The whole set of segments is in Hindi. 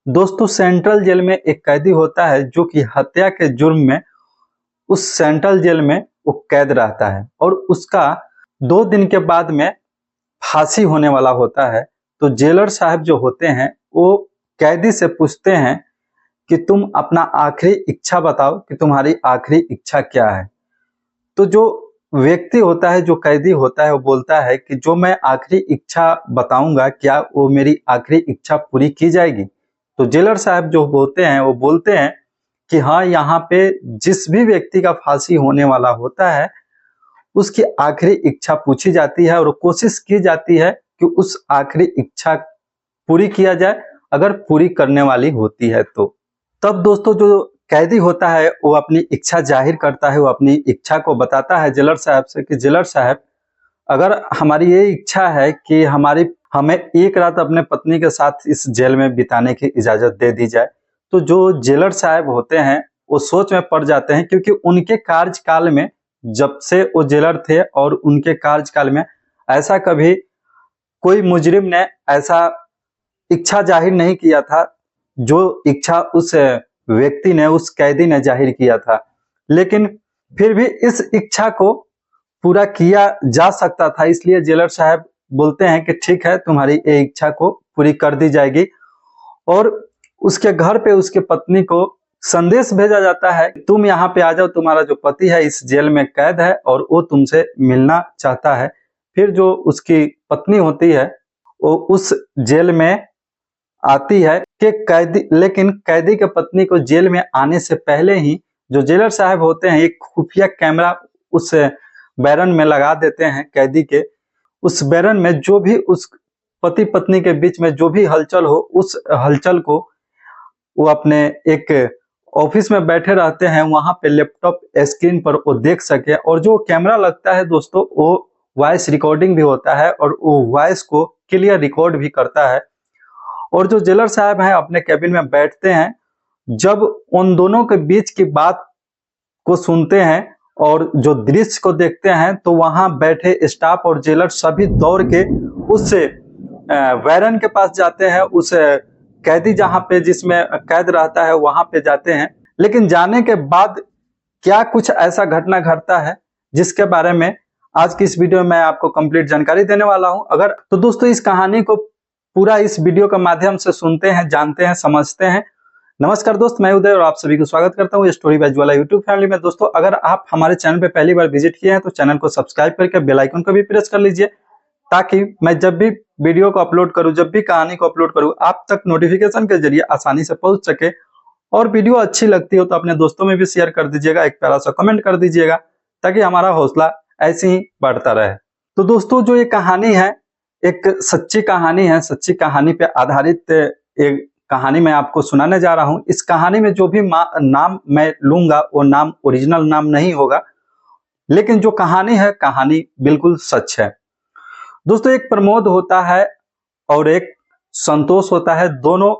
दोस्तों सेंट्रल जेल में एक कैदी होता है जो कि हत्या के जुर्म में उस सेंट्रल जेल में वो कैद रहता है और उसका 2 दिन के बाद में फांसी होने वाला होता है। तो जेलर साहब जो होते हैं वो कैदी से पूछते हैं कि तुम अपना आखिरी इच्छा बताओ कि तुम्हारी आखिरी इच्छा क्या है। तो जो व्यक्ति होता है, जो कैदी होता है, वो बोलता है कि जो मैं आखिरी इच्छा बताऊंगा क्या वो मेरी आखिरी इच्छा पूरी की जाएगी। तो जेलर साहब जो होते हैं वो बोलते हैं कि हाँ, यहाँ पे जिस भी व्यक्ति का फांसी होने वाला होता है उसकी आखिरी इच्छा पूछी जाती है और कोशिश की जाती है कि उस आखिरी इच्छा पूरी किया जाए, अगर पूरी करने वाली होती है तो। तब दोस्तों जो कैदी होता है वो अपनी इच्छा जाहिर करता है, वो अपनी इच्छा को बताता है जेलर साहब से कि जेलर साहब, अगर हमारी ये इच्छा है कि हमें एक रात अपने पत्नी के साथ इस जेल में बिताने की इजाजत दे दी जाए। तो जो जेलर साहब होते हैं वो सोच में पड़ जाते हैं, क्योंकि उनके कार्यकाल में, जब से वो जेलर थे और उनके कार्यकाल में ऐसा कभी कोई मुजरिम ने ऐसा इच्छा जाहिर नहीं किया था जो इच्छा उस व्यक्ति ने, उस कैदी ने जाहिर किया था। लेकिन फिर भी इस इच्छा को पूरा किया जा सकता था, इसलिए जेलर साहब बोलते हैं कि ठीक है, तुम्हारी ये इच्छा को पूरी कर दी जाएगी। और उसके घर पे उसके पत्नी को संदेश भेजा जाता है, तुम यहाँ पे आ जाओ, तुम्हारा जो पति है इस जेल में कैद है और वो तुमसे मिलना चाहता है। फिर जो उसकी पत्नी होती है वो उस जेल में आती है कि लेकिन कैदी के पत्नी को जेल में आने से पहले ही जो जेलर साहब होते हैं एक खुफिया कैमरा उस बैरन में लगा देते हैं कैदी के। उस बैरन में जो भी उस पति पत्नी के बीच में जो भी हलचल हो, उस हलचल को वो अपने एक ऑफिस में बैठे रहते हैं, वहां पे लैपटॉप स्क्रीन पर वो देख सके। और जो कैमरा लगता है दोस्तों वो वॉइस रिकॉर्डिंग भी होता है और वो वॉइस को क्लियर रिकॉर्ड भी करता है। और जो जेलर साहब हैं अपने कैबिन में बैठते हैं, जब उन दोनों के बीच की बात को सुनते हैं और जो दृश्य को देखते हैं, तो वहां बैठे स्टाफ और जेलर सभी दौड़ के उस वैरन के पास जाते हैं, उस कैदी जहां पे जिसमें कैद रहता है वहां पे जाते हैं। लेकिन जाने के बाद क्या कुछ ऐसा घटना घटता है जिसके बारे में आज की इस वीडियो में मैं आपको कंप्लीट जानकारी देने वाला हूं। अगर तो दोस्तों इस कहानी को पूरा इस वीडियो के माध्यम से सुनते हैं, जानते हैं, समझते हैं। नमस्कार दोस्त, मैं उदय और आप सभी को स्वागत करता हूं story by Jwala YouTube family में। दोस्तों अगर आप हमारे चैनल पे पहली बार विजिट किए हैं तो चैनल को सब्सक्राइब करके बेल आइकन को भी प्रेस कर लीजिए, ताकि मैं जब भी वीडियो को अपलोड करूं, जब भी कहानी को अपलोड करूं, आप तक नोटिफिकेशन के जरिए आसानी से पहुंच सके। और वीडियो अच्छी लगती हो तो अपने दोस्तों में भी शेयर कर दीजिएगा, एक प्यारा सा कमेंट कर दीजिएगा, ताकि हमारा हौसला ऐसे ही बढ़ता रहे। तो दोस्तों जो ये कहानी है एक सच्ची कहानी है, सच्ची कहानी पे आधारित एक कहानी मैं आपको सुनाने जा रहा हूं। इस कहानी में जो भी नाम मैं लूंगा वो नाम ओरिजिनल नाम नहीं होगा, लेकिन जो कहानी है कहानी बिल्कुल सच है। दोस्तों एक प्रमोद होता है और एक संतोष होता है, दोनों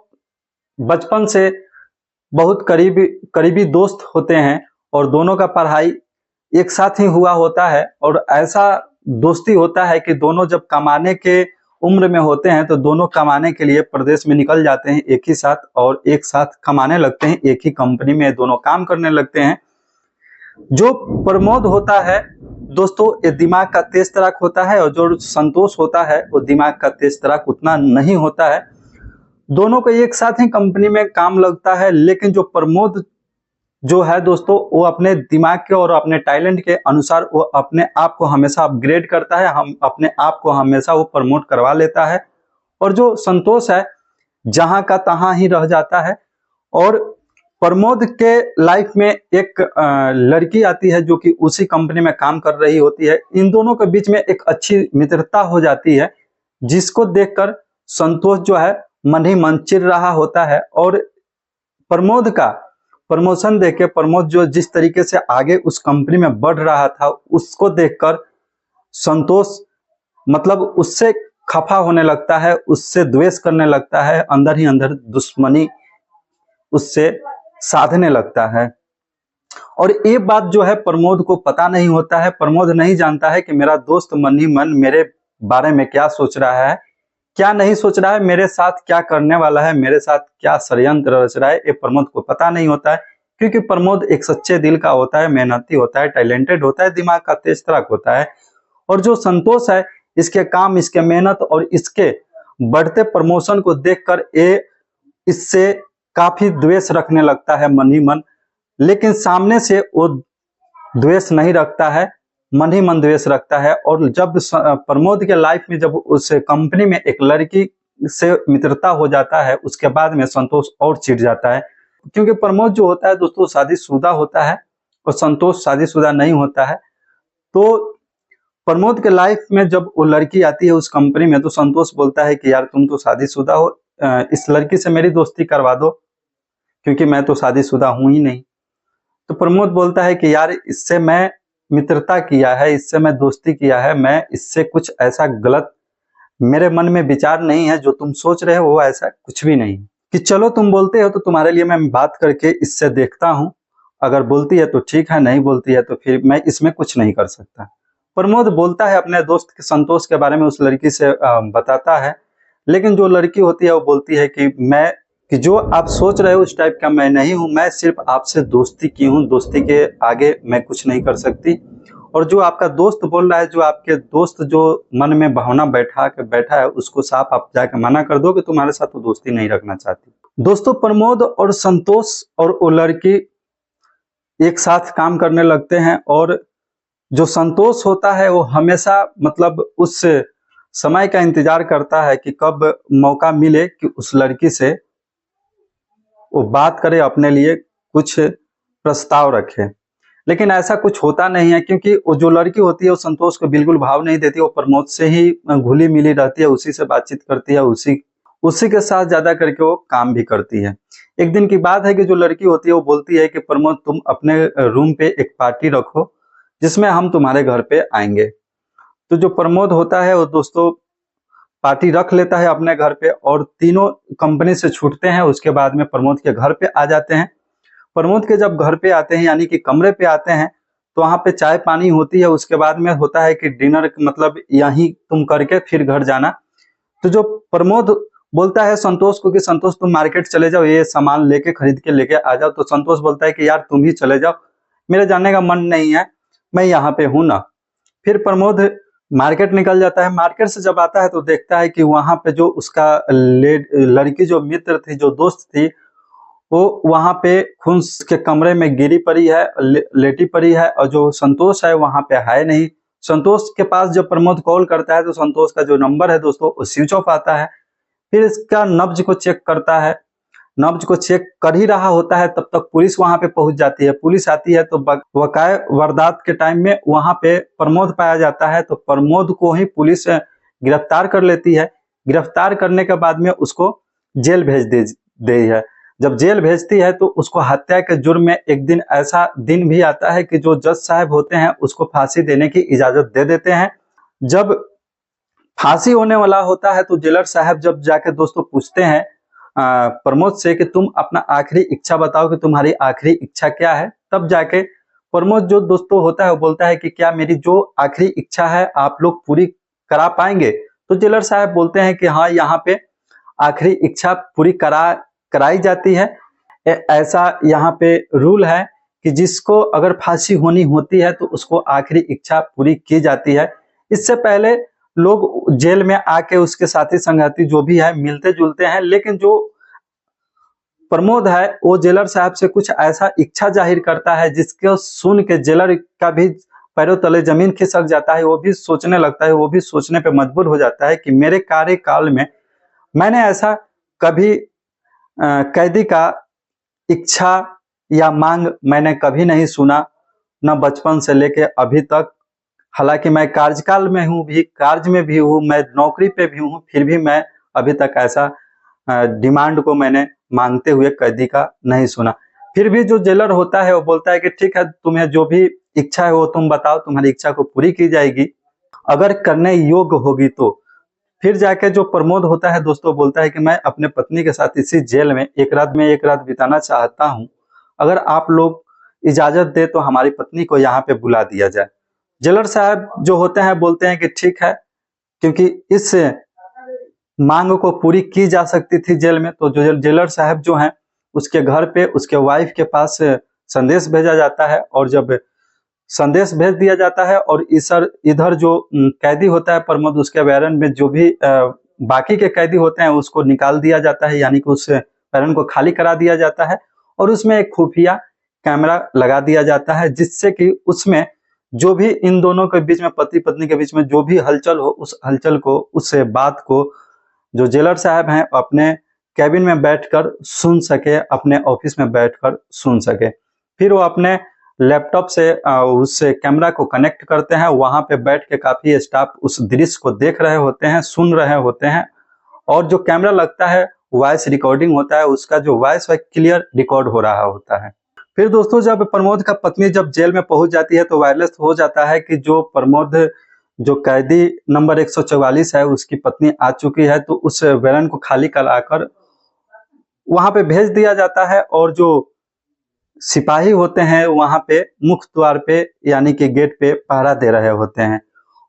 बचपन से बहुत करीबी दोस्त होते हैं और दोनों का पढ़ाई एक साथ ही हुआ होता है। और ऐसा दोस्ती होता है कि दोनों जब कमाने के उम्र में होते हैं तो दोनों कमाने के लिए प्रदेश में निकल जाते हैं एक ही साथ, और एक साथ कमाने लगते हैं, एक ही कंपनी में दोनों काम करने लगते हैं। जो प्रमोद होता है दोस्तों ये दिमाग का तेज तराक होता है, और जो संतोष होता है वो दिमाग का तेज तराक उतना नहीं होता है। दोनों को एक साथ ही कंपनी में काम लगता है, लेकिन जो प्रमोद जो है दोस्तों वो अपने दिमाग के और अपने टैलेंट के अनुसार वो अपने आप को हमेशा अपग्रेड करता है, हम अपने आप को हमेशा वो प्रमोट करवा लेता है। और जो संतोष है जहां का तहां ही रह जाता है। और प्रमोद के लाइफ में एक लड़की आती है जो कि उसी कंपनी में काम कर रही होती है। इन दोनों के बीच में एक अच्छी मित्रता हो जाती है, जिसको देखकर संतोष जो है मन ही मन चिढ़ रहा होता है। और प्रमोद का प्रमोशन देके प्रमोद जो जिस तरीके से आगे उस कंपनी में बढ़ रहा था, उसको देखकर संतोष मतलब उससे खफा होने लगता है, उससे द्वेष करने लगता है, अंदर ही अंदर दुश्मनी उससे साधने लगता है। और ये बात जो है प्रमोद को पता नहीं होता है, प्रमोद नहीं जानता है कि मेरा दोस्त मन ही मन मेरे बारे में क्या सोच रहा है, क्या नहीं सोच रहा है, मेरे साथ क्या करने वाला है, मेरे साथ क्या षड्यंत्र रच रहा है, ये प्रमोद को पता नहीं होता है। क्योंकि प्रमोद एक सच्चे दिल का होता है, मेहनती होता है, टैलेंटेड होता है, दिमाग का तेज तर्क होता है। और जो संतोष है, इसके काम, इसके मेहनत और इसके बढ़ते प्रमोशन को देखकर ये इससे काफी द्वेष रखने लगता है मन ही मन। लेकिन सामने से वो द्वेष नहीं रखता है, मन ही मन द्वेष रखता है। और जब प्रमोद के लाइफ में जब उस कंपनी में एक लड़की से मित्रता हो जाता है, उसके बाद में संतोष और चिढ़ जाता है। क्योंकि प्रमोद जो होता है दोस्तों शादीशुदा होता है और संतोष शादीशुदा नहीं होता है। तो प्रमोद के लाइफ में जब वो लड़की आती है उस कंपनी में, तो संतोष बोलता है कि यार तुम तो शादीशुदा हो, इस लड़की से मेरी दोस्ती करवा दो, क्योंकि मैं तो शादीशुदा हूं ही नहीं। तो प्रमोद बोलता है कि यार इससे मैं मित्रता किया है, इससे मैं दोस्ती किया है, मैं इससे कुछ ऐसा गलत मेरे मन में विचार नहीं है, जो तुम सोच रहे हो वो ऐसा कुछ भी नहीं। कि चलो तुम बोलते हो तो तुम्हारे लिए मैं बात करके इससे देखता हूं, अगर बोलती है तो ठीक है, नहीं बोलती है तो फिर मैं इसमें कुछ नहीं कर सकता। प्रमोद बोलता है अपने दोस्त के संतोष के बारे में, उस लड़की से बताता है। लेकिन जो लड़की होती है वो बोलती है कि जो आप सोच रहे हो उस टाइप का मैं नहीं हूं, मैं सिर्फ आपसे दोस्ती की हूं, दोस्ती के आगे मैं कुछ नहीं कर सकती। और जो आपका दोस्त बोल रहा है, जो आपके दोस्त जो मन में भावना बैठा है, उसको साफ आप जाके मना कर दो कि तुम्हारे साथ वो दोस्ती नहीं रखना चाहती। दोस्तों प्रमोद और संतोष और वो लड़की एक साथ काम करने लगते हैं। और जो संतोष होता है वो हमेशा मतलब उस समय का इंतजार करता है कि कब मौका मिले कि उस लड़की से वो बात करे, अपने लिए कुछ प्रस्ताव रखे। लेकिन ऐसा कुछ होता नहीं है, क्योंकि वो जो लड़की होती है वो संतोष को बिल्कुल भाव नहीं देती। वो प्रमोद से ही घुली मिली रहती है, उसी से बातचीत करती है, उसी के साथ ज्यादा करके वो काम भी करती है। एक दिन की बात है कि जो लड़की होती है वो बोलती है कि प्रमोद तुम अपने रूम पे एक पार्टी रखो, जिसमें हम तुम्हारे घर पे आएंगे। तो जो प्रमोद होता है वो दोस्तों पार्टी रख लेता है अपने घर पे, और तीनों कंपनी से छूटते हैं। उसके बाद में प्रमोद के घर पे आ जाते हैं। प्रमोद के जब घर पे आते हैं, यानी कि कमरे पे आते हैं, तो वहां पे चाय पानी होती है। उसके बाद में होता है कि डिनर मतलब यहीं तुम करके फिर घर जाना। तो जो प्रमोद बोलता है संतोष को कि संतोष तुम मार्केट चले जाओ, ये सामान लेके खरीद के लेके आ जाओ। तो संतोष बोलता है कि यार तुम ही चले जाओ, मेरे जाने का मन नहीं है, मैं यहाँ पे हूं ना। फिर प्रमोद मार्केट निकल जाता है। मार्केट से जब आता है तो देखता है कि वहां पे जो उसका लड़की जो मित्र थी, जो दोस्त थी, वो वहां पे खून के कमरे में गिरी पड़ी है, लेटी पड़ी है। और जो संतोष है वहां पे है नहीं। संतोष के पास जब प्रमोद कॉल करता है तो संतोष का जो नंबर है दोस्तों वो स्विच ऑफ आता है। फिर इसका नब्ज को चेक करता है। नब्ज को चेक कर ही रहा होता है, तब तक पुलिस वहां पे पहुंच जाती है। पुलिस आती है तो वकाए वारदात के टाइम में वहां पे प्रमोद पाया जाता है। तो प्रमोद को ही पुलिस गिरफ्तार कर लेती है। गिरफ्तार करने के बाद में उसको जेल भेज दे है। जब जेल भेजती है तो उसको हत्या के जुर्म में एक दिन ऐसा दिन भी आता है कि जो जज साहब होते हैं उसको फांसी देने की इजाजत दे देते हैं। जब फांसी होने वाला होता है तो जेलर साहब जब जाके दोस्तों पूछते हैं प्रमोद से कि तुम अपना आखिरी इच्छा बताओ कि तुम्हारी आखिरी इच्छा क्या है, तब जाके प्रमोद जो दोस्तों होता है वो बोलता है कि क्या मेरी जो आखिरी इच्छा है आप लोग पूरी करा पाएंगे। तो जेलर साहब बोलते हैं कि हाँ, यहाँ पे आखिरी इच्छा पूरी कराई जाती है। ऐसा यहाँ पे रूल है कि जिसको अगर फांसी होनी होती है तो उसको आखिरी इच्छा पूरी की जाती है। इससे पहले लोग जेल में आके उसके साथी संगाती जो भी है मिलते जुलते हैं। लेकिन जो प्रमोद है वो जेलर साहब से कुछ ऐसा इच्छा जाहिर करता है जिसको सुन के जेलर का भी पैरों तले जमीन खिसक जाता है। वो भी सोचने लगता है, वो भी सोचने पे मजबूर हो जाता है कि मेरे कार्यकाल में मैंने ऐसा कभी कैदी का इच्छा या मांग मैंने कभी नहीं सुना, न बचपन से लेके अभी तक। हालांकि मैं कार्यकाल में हूँ भी, कार्य में भी हूँ, मैं नौकरी पे भी हूँ, फिर भी मैं अभी तक ऐसा डिमांड को मैंने मांगते हुए कैदी का नहीं सुना। फिर भी जो जेलर होता है वो बोलता है कि ठीक है, तुम्हें जो भी इच्छा है वो तुम बताओ, तुम्हारी इच्छा को पूरी की जाएगी, अगर करने योग्य होगी तो। फिर जाके जो प्रमोद होता है दोस्तों बोलता है कि मैं अपने पत्नी के साथ इसी जेल में एक रात बिताना चाहता हूँ, अगर आप लोग इजाजत दे तो हमारी पत्नी को यहाँ पे बुला दिया जाए। जेलर साहब जो होते हैं बोलते हैं कि ठीक है, क्योंकि इस मांग को पूरी की जा सकती थी जेल में। तो जो जेलर साहब जो हैं उसके घर पे उसके वाइफ के पास संदेश भेजा जाता है, और जब संदेश भेज दिया जाता है और इधर जो कैदी होता है प्रमोद, उसके बैरन में जो भी बाकी के कैदी होते हैं उसको निकाल दिया जाता है, यानी कि उस बैरन को खाली करा दिया जाता है और उसमें एक खुफिया कैमरा लगा दिया जाता है, जिससे कि उसमें जो भी इन दोनों के बीच में, पति पत्नी के बीच में जो भी हलचल हो, उस हलचल को, उस बात को जो जेलर साहब हैं अपने कैबिन में बैठकर सुन सके, अपने ऑफिस में बैठकर सुन सके। फिर वो अपने लैपटॉप से उस कैमरा को कनेक्ट करते हैं। वहां पे बैठ के काफी स्टाफ उस दृश्य को देख रहे होते हैं, सुन रहे होते हैं, और जो कैमरा लगता है वॉइस रिकॉर्डिंग होता है, उसका जो वॉइस है क्लियर रिकॉर्ड हो रहा होता है। फिर दोस्तों जब प्रमोद का पत्नी जब जेल में पहुंच जाती है तो वायरलेस हो जाता है कि जो प्रमोद जो कैदी नंबर 144 है उसकी पत्नी आ चुकी है, तो उस वेलन को खाली कराकर वहां पे भेज दिया जाता है। और जो सिपाही होते हैं वहां पे मुख्य द्वार पे यानी कि गेट पे पहरा दे रहे होते हैं,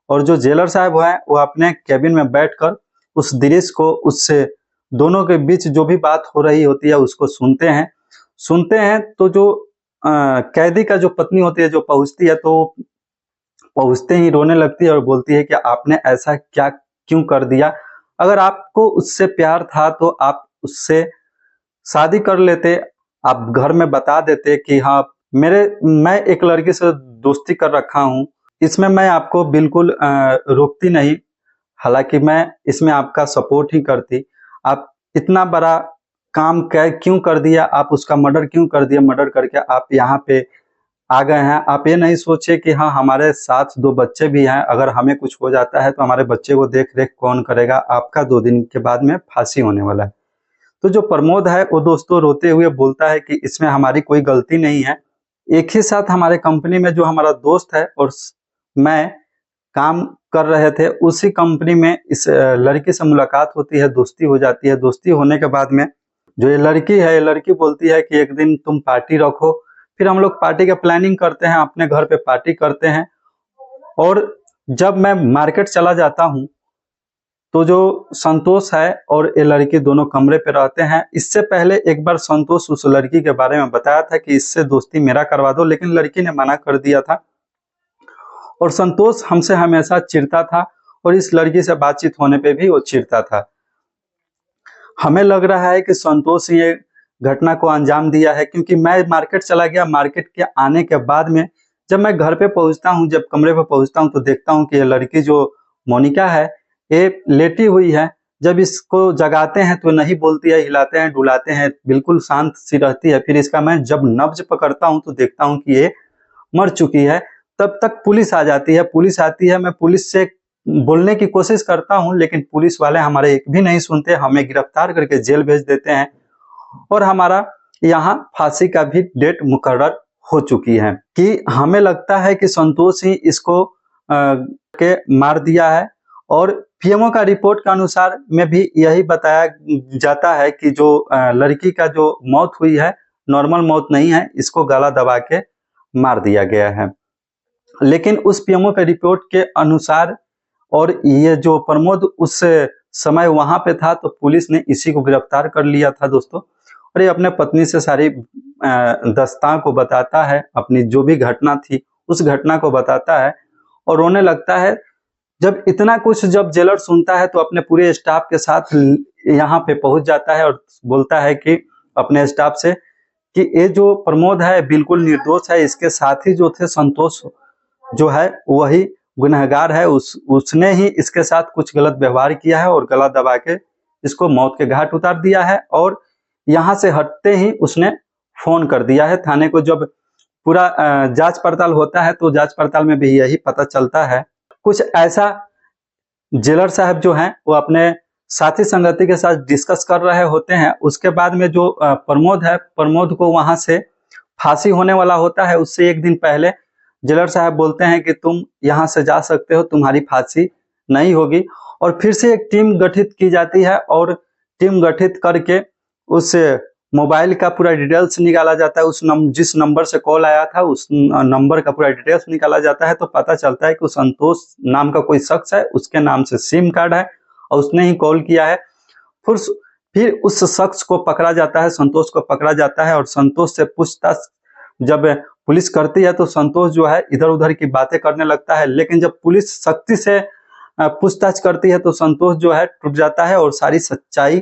और जो जेलर साहब हैं वो अपने कैबिन में बैठकर उस दृश्य को, उससे दोनों के बीच जो भी बात हो रही होती है उसको सुनते हैं। तो जो कैदी का जो पत्नी होती है जो पहुंचती है, तो पहुंचते ही रोने लगती है और बोलती है कि आपने ऐसा क्या क्यों कर दिया, अगर आपको उससे प्यार था तो आप उससे शादी कर लेते, आप घर में बता देते कि हाँ मैं एक लड़की से दोस्ती कर रखा हूँ, इसमें मैं आपको बिल्कुल रोकती नहीं, हालांकि मैं इसमें आपका सपोर्ट ही करती, आप इतना बड़ा काम क्यों कर दिया, आप उसका मर्डर क्यों कर दिया, मर्डर करके आप यहाँ पे आ गए हैं, आप ये नहीं सोचे कि हाँ हमारे साथ 2 बच्चे भी हैं, अगर हमें कुछ हो जाता है तो हमारे बच्चे को देख रेख कौन करेगा, आपका 2 दिन के बाद में फांसी होने वाला है। तो जो प्रमोद है वो दोस्तों रोते हुए बोलता है कि इसमें हमारी कोई गलती नहीं है, एक ही साथ हमारे कंपनी में जो हमारा दोस्त है और मैं काम कर रहे थे, उसी कंपनी में इस लड़की से मुलाकात होती है, दोस्ती हो जाती है। दोस्ती होने के बाद में जो ये लड़की बोलती है कि एक दिन तुम पार्टी रखो, फिर हम लोग पार्टी का प्लानिंग करते हैं, अपने घर पे पार्टी करते हैं। और जब मैं मार्केट चला जाता हूँ तो जो संतोष है और ये लड़की दोनों कमरे पे रहते हैं। इससे पहले एक बार संतोष उस लड़की के बारे में बताया था कि इससे दोस्ती मेरा करवा दो, लेकिन लड़की ने मना कर दिया था, और संतोष हमसे हमेशा चिढ़ता था और इस लड़की से बातचीत होने पे भी वो चिढ़ता था। हमें लग रहा है कि संतोष ये घटना को अंजाम दिया है, क्योंकि मैं मार्केट चला गया, मार्केट के आने के बाद में जब मैं घर पे पहुंचता हूं, जब कमरे पे पहुंचता हूं तो देखता हूं कि ये लड़की जो मोनिका है ये लेटी हुई है। जब इसको जगाते हैं तो नहीं बोलती है, हिलाते हैं डुलाते हैं, बिल्कुल शांत सी रहती है। फिर इसका मैं जब नब्ज पकड़ता हूं तो देखता हूं कि ये मर चुकी है। तब तक पुलिस आ जाती है, पुलिस आती है, मैं पुलिस से बोलने की कोशिश करता हूं, लेकिन पुलिस वाले हमारे एक भी नहीं सुनते, हमें गिरफ्तार करके जेल भेज देते हैं, और हमारा यहाँ फांसी का भी डेट मुकर्रर हो चुकी है। कि हमें लगता है कि संतोष ही इसको के मार दिया है, और पीएमओ का रिपोर्ट के अनुसार में भी यही बताया जाता है कि जो लड़की का जो मौत हुई है नॉर्मल मौत नहीं है, इसको गला दबा के मार दिया गया है। लेकिन उस पीएमओ के रिपोर्ट के अनुसार, और ये जो प्रमोद उस समय वहां पे था, तो पुलिस ने इसी को गिरफ्तार कर लिया था दोस्तों। और ये अपने पत्नी से सारी दस्तां को बताता है, अपनी जो भी घटना थी उस घटना को बताता है और रोने लगता है। जब इतना कुछ जब जेलर सुनता है तो अपने पूरे स्टाफ के साथ यहाँ पे पहुंच जाता है और बोलता है कि अपने स्टाफ से कि ये जो प्रमोद है बिल्कुल निर्दोष है, इसके साथी जो थे संतोष जो है वही गुनहगार है, उसने ही इसके साथ कुछ गलत व्यवहार किया है और गला दबा के इसको मौत के घाट उतार दिया है। और यहाँ से हटते ही उसने फोन कर दिया है थाने को। जब पूरा जांच पड़ताल होता है तो जांच पड़ताल में भी यही पता चलता है। कुछ ऐसा जेलर साहब जो हैं वो अपने साथी संगति के साथ डिस्कस कर रहे होते हैं। उसके बाद में जो प्रमोद है, प्रमोद को वहां से फांसी होने वाला होता है। उससे एक दिन पहले जेलर साहब बोलते हैं कि तुम यहाँ से जा सकते हो, तुम्हारी फांसी नहीं होगी। और फिर से एक टीम गठित की जाती है और टीम गठित करके उस मोबाइल का पूरा डिटेल्स निकाला जाता है। जिस नंबर से कॉल आया था उस नंबर का पूरा डिटेल्स निकाला जाता है। तो पता चलता है कि संतोष नाम का कोई शख्स है, उसके नाम से सिम कार्ड है और उसने ही कॉल किया है। फिर उस शख्स को पकड़ा जाता है, संतोष को पकड़ा जाता है और संतोष से पूछताछ जब पुलिस करती है तो संतोष जो है इधर उधर की बातें करने लगता है। लेकिन जब पुलिस सख्ती से पूछताछ करती है तो संतोष जो है टूट जाता है और सारी सच्चाई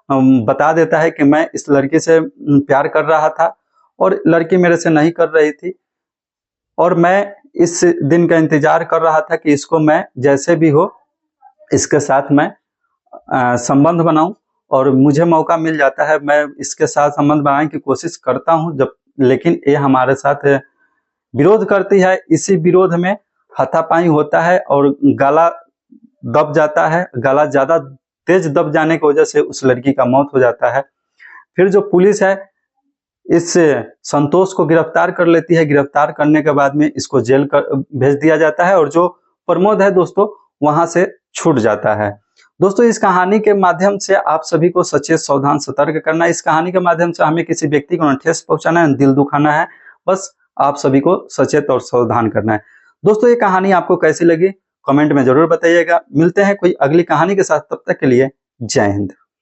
बता देता है कि मैं इस लड़की से प्यार कर रहा था और लड़की मेरे से नहीं कर रही थी और मैं इस दिन का इंतजार कर रहा था कि इसको मैं जैसे भी हो इसके साथ मैं संबंध बनाऊं और मुझे मौका मिल जाता है, मैं इसके साथ संबंध बनाने की कोशिश करता हूं जब, लेकिन ये हमारे साथ विरोध करती है। इसी विरोध में हाथापाई होता है और गला दब जाता है। गला ज्यादा तेज दब जाने की वजह से उस लड़की का मौत हो जाता है। फिर जो पुलिस है इस संतोष को गिरफ्तार कर लेती है। गिरफ्तार करने के बाद में इसको जेल भेज दिया जाता है और जो प्रमोद है दोस्तों वहां से छूट जाता है। दोस्तों इस कहानी के माध्यम से आप सभी को सचेत, सावधान, सतर्क करना है। इस कहानी के माध्यम से हमें किसी व्यक्ति को न ठेस पहुंचाना है, दिल दुखाना है, बस आप सभी को सचेत और सावधान करना है। दोस्तों ये कहानी आपको कैसी लगी कमेंट में जरूर बताइएगा। मिलते हैं कोई अगली कहानी के साथ, तब तक के लिए जय हिंद।